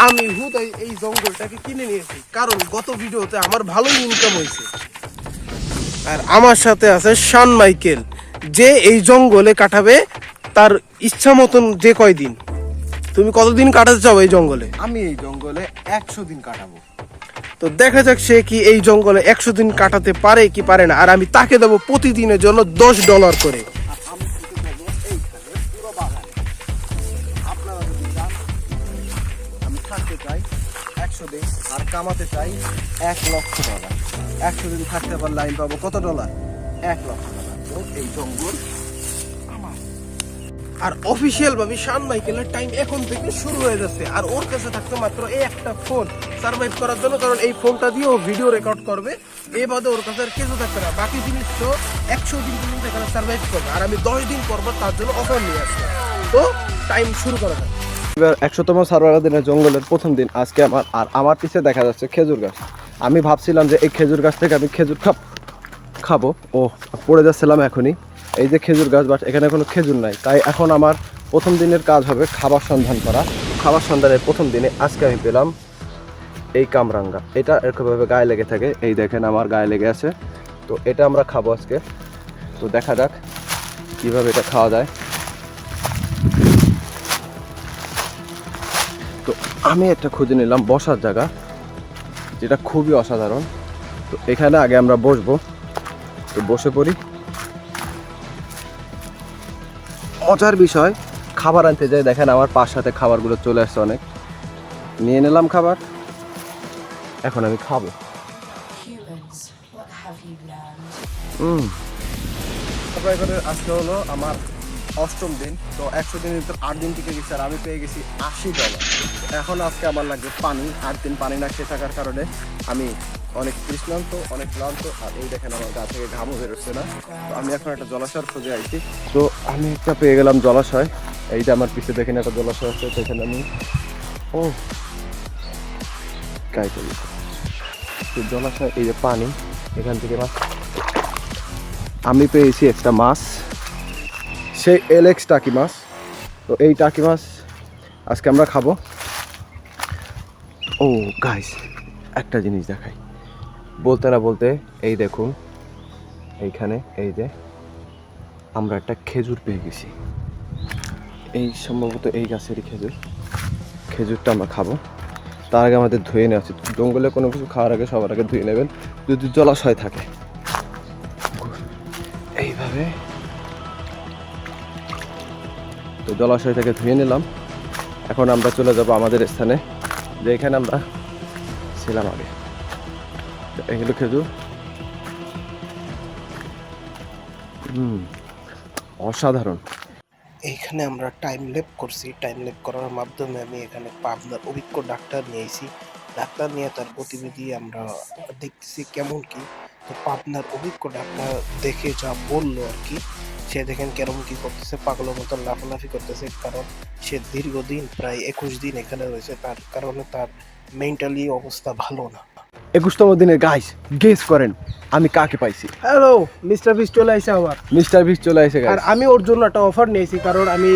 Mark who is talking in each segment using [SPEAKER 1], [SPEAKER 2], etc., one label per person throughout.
[SPEAKER 1] আমি হুদাই এই জঙ্গলটাকে কিনে নিয়েছি, কারণ গত ভিডিওতে আমার ভালোই ইনকাম হয়েছে। আর আমার সাথে আছে শান মাইকেল, যে এই জঙ্গলে কাটাবে তার ইচ্ছা মতন যে কয়দিন। তুমি কতদিন কাটাতে চাও এই জঙ্গলে?
[SPEAKER 2] আমি এই জঙ্গলে 100 দিন কাটাবো।
[SPEAKER 1] তো দেখা যাক সে কি এই জঙ্গলে 100 দিন কাটাতে পারে কি পারে না। আর আমি তাকে দেবো প্রতিদিনের জন্য $10 করে।
[SPEAKER 2] আর আমি শুধু যাবো এইখানে পুরো বাগানে। আপনারা যদি চান, আমি থাকতে চাই 100 দিন আর কামাতে চাই $1,00,000। 100 দিন থাকতে পারলে আমি পাবো কত ডলার? $1,00,000। তো এই জঙ্গল আমার।
[SPEAKER 1] আর অফিসিয়াল ভাবে শান মাইকেলের টাইম এখন থেকে শুরু হয়ে যাচ্ছে। আর ওর কাছে থাকতে মাত্র এই একটা ফোন সার্ভাইভ করার জন্য, কারণ এই ফোনটা দিয়ে ও ভিডিও রেকর্ড করবে। এই বাদে ওর কাছে আর কিছু থাকবে না। বাকি জিনিস তো 100 দিন পর্যন্ত এখানে সার্ভাইভ করবে। আর আমি 10 দিন পর তার জন্য অফার নিয়ে আসবো। তো টাইম শুরু করা যাক।
[SPEAKER 2] এবার 100তম সার্ভাইভার দিনের জঙ্গলের প্রথম দিন আজকে আমার। আর আমার পিছে দেখা যাচ্ছে খেজুর গাছ। আমি ভাবছিলাম যে এই খেজুর গাছ থেকে আমি খেজুর খাবো। ও পড়ে যাচ্ছিলাম এখনই। এই যে খেজুর গাছ, বাট এখানে কোনো খেজুর নাই। তাই এখন আমার প্রথম দিনের কাজ হবে খাবার সন্ধান করা। খাবার সন্ধানের প্রথম দিনে আজকে আমি পেলাম এই কামরাঙ্গা। এটা এরকমভাবে গায়ে লেগে থাকে, এই দেখেন আমার গায়ে লেগে আছে। তো এটা আমরা খাবো আজকে। তো দেখা যাক কীভাবে এটা খাওয়া যায়। তো আমি একটা খুঁজে নিলাম বসার জায়গা, যেটা খুবই অসাধারণ। তো এখানে আগে আমরা বসবো। তো বসে পড়ি। মজার বিষয়, খাবার আনতে যাই দেখেন আমার পাশ সাথে খাবারগুলো চলে আসছে অনেক। নিয়ে নিলাম খাবার, এখন আমি খাবো। সার্ভাইভারের আজকে হলো আমার 8ম দিন। তো 100 দিনের ভিতর 8 দিন টিকে গেছি আর আমি পেয়ে গেছি $80। এখন আজকে আমার লাগবে পানি। 8 দিন পানি না খেয়ে থাকার কারণে আমি অনেক তৃষ্ণান্ত, অনেক ক্লান্ত। আর এই দেখেন আমার গা থেকে ঘামও বেরোচ্ছে না। তো আমি এখন একটা জলাশয়ের খোঁজে আইছি। তো আমি একটা পেয়ে গেলাম জলাশয়। এইটা আমার পিছে দেখেন একটা জলাশয় আছে। তো এখানে আমি গাই করি। তো জলাশয়, এই যে পানি, এখান থেকে মাছ আমি পেয়েছি একটা মাছ, সেই এলেক্স টাকি মাছ। তো এই টাকি মাছ আজকে আমরা খাবো। ও গাইস, একটা জিনিস দেখাই বলতে না বলতে, এই দেখুন এইখানে এই যে আমরা একটা খেজুর পেয়ে গেছি। এই সম্ভবত এই গাছেরই খেজুরটা আমরা খাবো। তার আগে আমাদের ধুয়ে নেওয়া উচিত। জঙ্গলে কোনো কিছু খাওয়ার আগে সবার আগে ধুয়ে নেবেন, যদি জলাশয় থাকে। এইভাবে তো জলাশয় থেকে ধুয়ে নিলাম। এখন আমরা চলে যাব আমাদের স্থানে, যেখানে আমরা ছিলাম আগে। এগুলো খেজুর। অসাধারণ।
[SPEAKER 1] এইখানে আমরা টাইম ল্যাপ করছি। টাইম ল্যাপ করার মাধ্যমে আমি এখানে পাবনার অভিজ্ঞ ডাক্তার নিয়েছি। ডাক্তার নিয়ে তার গতিবিধি আমরা দেখতেছি কেমন কি। তো পাবনার অভিজ্ঞ ডাক্তার দেখে যা বললো আর কি, সে দেখেন কেরম কি করতেছে, পাগলের মতন লাফালাফি করতেছে। কারণ সে দীর্ঘদিন প্রায় 21 দিন এখানে রয়েছে, তার কারণে তার মেন্টালি অবস্থা ভালো না।
[SPEAKER 2] 21তম দিনের গাইস, গেস করেন আমি কাকে পাইছি?
[SPEAKER 1] হ্যালো, মিস্টার বিস্ট চলে আসে আবার।
[SPEAKER 2] মিস্টার বিস্ট চলে আসে।
[SPEAKER 1] আর আমি ওর জন্য একটা অফার নিয়েছি, কারণ আমি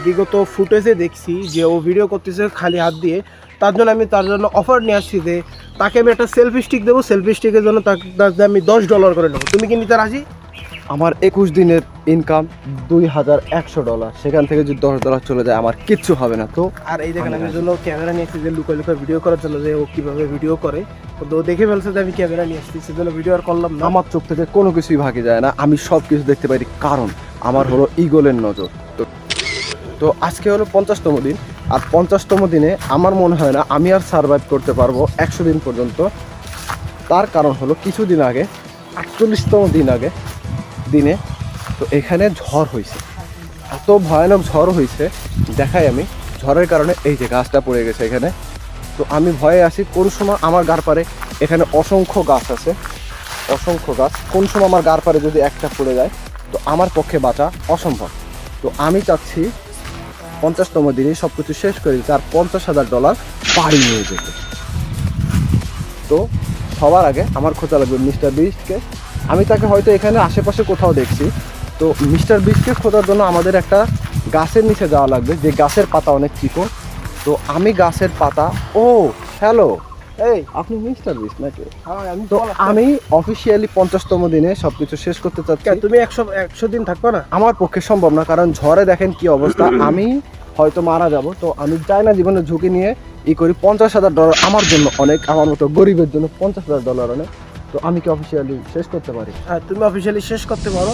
[SPEAKER 1] বিগত ফুটেজে দেখছি যে ও ভিডিও করতেছে খালি হাত দিয়ে। তার জন্য আমি তার জন্য অফার নিয়ে আসছি যে তাকে আমি একটা সেলফি স্টিক দেবো। সেলফি স্টিকের জন্য তাকে আমি $10 করে নেবো। তুমি কি নিতে রাজি?
[SPEAKER 2] আমার 21 দিনের ইনকাম $2,100। সেখান থেকে যদি $10 চলে যায় আমার কিচ্ছু হবে না। তো
[SPEAKER 1] আর এই দেখেন আমি জন্য ক্যামেরা নিয়ে এসেছি যে লুকায় লুকায় ভিডিও করার জন্য, যে ও কীভাবে ভিডিও করে। তো দেখে ফেলছে যে আমি ক্যামেরা নিয়ে এসেছি, সেজন্য ভিডিও আর করলাম না।
[SPEAKER 2] আমার চোখ থেকে কোনো কিছুই ভাগে যায় না, আমি সব কিছু দেখতে পারি, কারণ আমার হলো ইগলের নজর। তো আজকে হলো 50তম দিন। আর 50তম দিনে আমার মনে হয় না আমি আর সার্ভাইভ করতে পারবো 100 দিন পর্যন্ত। তার কারণ হলো কিছুদিন আগে 48তম দিনে তো এখানে ঝড় হয়েছে। এত ভয়ানক ঝড় হয়েছে, দেখাই আমি। ঝড়ের কারণে এই যে গাছটা পড়ে গেছে এখানে। তো আমি ভয়ে আছি কোন সময় আমার গার পারে, এখানে অসংখ্য গাছ আছে, অসংখ্য গাছ, কোন সময় আমার গার পারে যদি একটা পড়ে যায় তো আমার পক্ষে বাঁচা অসম্ভব। তো আমি চাচ্ছি 50তম দিনে সব কিছু শেষ করে দিতে আর $50,000 বাড়ি নিয়ে যেতে। তো সবার আগে আমার খোঁজা লাগবে মিস্টার বিস্টকে। আমি তাকে হয়তো এখানে আশেপাশে কোথাও দেখছি। তো মিস্টার বিস্টকে খোঁজার জন্য আমাদের একটা গাছের নিচে যাওয়া লাগবে, যে গাছের পাতা অনেক চিকন। তো আমি গাছের পাতা, ও হ্যালো, এই আপনি মিস্টার বিস্ট নাকি?
[SPEAKER 1] হ্যাঁ আমি
[SPEAKER 2] তো আমি অফিসিয়ালি 50তম দিনে সবকিছু শেষ করতে চাচ্ছি।
[SPEAKER 1] তুমি 100 দিন থাকবে না?
[SPEAKER 2] আমার পক্ষে সম্ভব না, কারণ ঝড়ে দেখেন কি অবস্থা, আমি হয়তো মারা যাব। তো আমি চাই না জীবনের ঝুঁকি নিয়ে করি। $50,000 আমার জন্য অনেক, আমার মতো গরিবের জন্য $50,000 অনেক। তো আমি কি অফিসিয়ালি শেষ করতে পারি?
[SPEAKER 1] হ্যাঁ তুমি অফিসিয়ালি শেষ করতে পারো।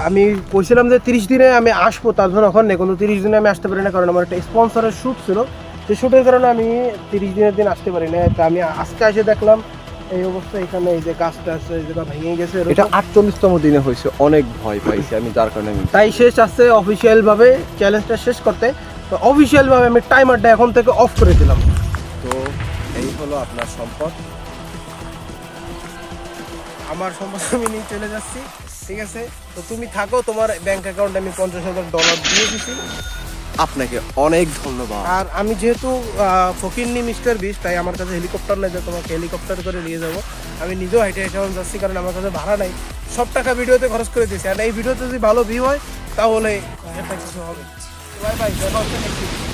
[SPEAKER 1] আমি কইছিলাম যে 30 দিনে আমি আসবো, তার জন্য এখন নেই, কিন্তু 30 দিনে আমি আসতে পারি না, কারণ আমার একটা স্পন্সরের শ্যুট ছিল। সেই শ্যুটের কারণে আমি 30 দিনের দিন আসতে পারি না। তা আমি আজকে এসে দেখলাম এই অবস্থা, এখানে এই যে গাছটা আছে যেটা ভেঙে গেছে এরকম।
[SPEAKER 2] এটা 48তম দিনে হয়েছে, অনেক ভয় পাইছি আমি, যার কারণে আমি
[SPEAKER 1] তাই শেষ আসছে অফিসিয়াল ভাবে চ্যালেঞ্জটা শেষ করতে। তো অফিসিয়াল ভাবে আমি টাইমারটা এখন থেকে অফ করে দিলাম।
[SPEAKER 2] তো এই হলো আপনার সম্পদ।
[SPEAKER 1] আমার সম্পদ আমি নিয়ে চলে যাচ্ছি, ঠিক আছে? তো তুমি থাকো, তোমার ব্যাংক অ্যাকাউন্টে আমি $50,000 দিয়ে দিছি।
[SPEAKER 2] আপনাকে অনেক ধন্যবাদ।
[SPEAKER 1] আর আমি যেহেতু ফকিরনি মিস্টার বিস্ট, তাই আমার কাছে হেলিকপ্টার নেই যে তোমাকে হেলিকপ্টার করে নিয়ে যাবো। আমি নিজেও হাইটে হেঁটে যাচ্ছি, কারণ আমার কাছে ভাড়া নাই। সব টাকা ভিডিওতে খরচ করে দিয়েছি, আর এই ভিডিওতে যদি ভালো ভিউ হয় তাহলে একটা কিছু হবে। বাই বাই, দেখা হচ্ছে next video।